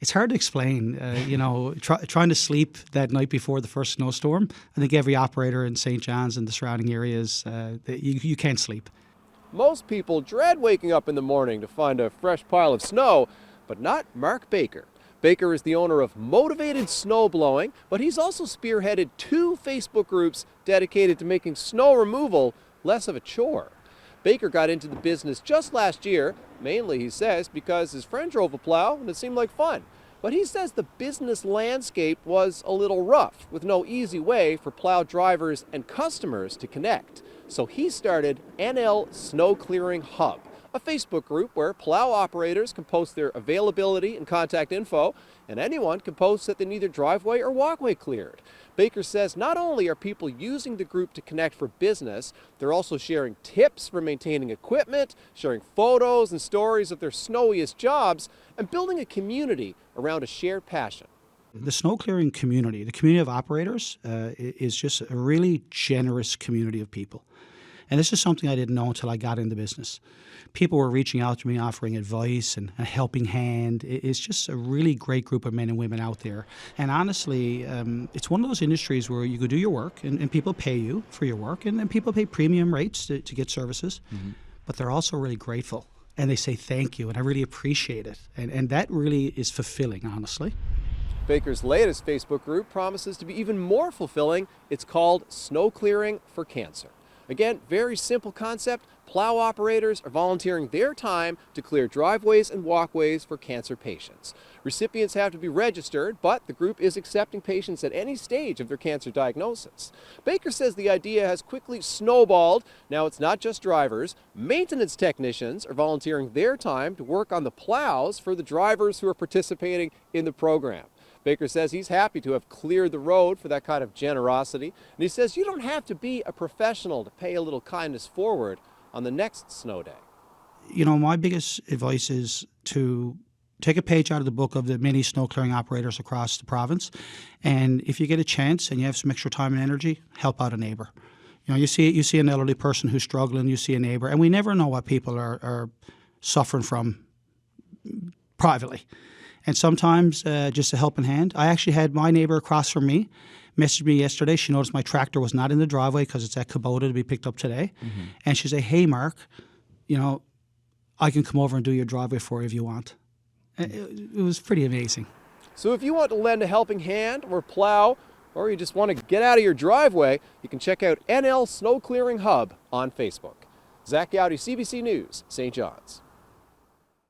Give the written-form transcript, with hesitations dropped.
It's hard to explain, trying to sleep that night before the first snowstorm. I think every operator in St. John's and the surrounding areas, you can't sleep. Most people dread waking up in the morning to find a fresh pile of snow, but not Mark Baker. Baker is the owner of Motivated Snowblowing, but he's also spearheaded 2 Facebook groups dedicated to making snow removal less of a chore. Baker got into the business just last year, mainly, he says, because his friend drove a plow and it seemed like fun. But he says the business landscape was a little rough, with no easy way for plow drivers and customers to connect. So he started NL Snow Clearing Hub, a Facebook group where plow operators can post their availability and contact info, and anyone can post that they need their driveway or walkway cleared. Baker says not only are people using the group to connect for business, they're also sharing tips for maintaining equipment, sharing photos and stories of their snowiest jobs, and building a community around a shared passion. The snow clearing community, the community of operators, is just a really generous community of people. And this is something I didn't know until I got into business. People were reaching out to me, offering advice and a helping hand. It's just a really great group of men and women out there. And honestly, it's one of those industries where you go do your work and people pay you for your work, and people pay premium rates to get services. Mm-hmm. But they're also really grateful. And they say thank you, and I really appreciate it. And that really is fulfilling, honestly. Baker's latest Facebook group promises to be even more fulfilling. It's called Snow Clearing for Cancer. Again, very simple concept. Plow operators are volunteering their time to clear driveways and walkways for cancer patients. Recipients have to be registered, but the group is accepting patients at any stage of their cancer diagnosis. Baker says the idea has quickly snowballed. Now it's not just drivers. Maintenance technicians are volunteering their time to work on the plows for the drivers who are participating in the program. Baker says he's happy to have cleared the road for that kind of generosity. And he says you don't have to be a professional to pay a little kindness forward on the next snow day. My biggest advice is to take a page out of the book of the many snow clearing operators across the province. And if you get a chance and you have some extra time and energy, help out a neighbor. You see an elderly person who's struggling, you see a neighbor, and we never know what people are suffering from privately. And sometimes just a helping hand. I actually had my neighbor across from me message me yesterday. She noticed my tractor was not in the driveway because it's at Kubota to be picked up today. Mm-hmm. And she said, "Hey, Mark, I can come over and do your driveway for you if you want." It was pretty amazing. So if you want to lend a helping hand or plow, or you just want to get out of your driveway, you can check out NL Snow Clearing Hub on Facebook. Zach Gowdy, CBC News, St. John's.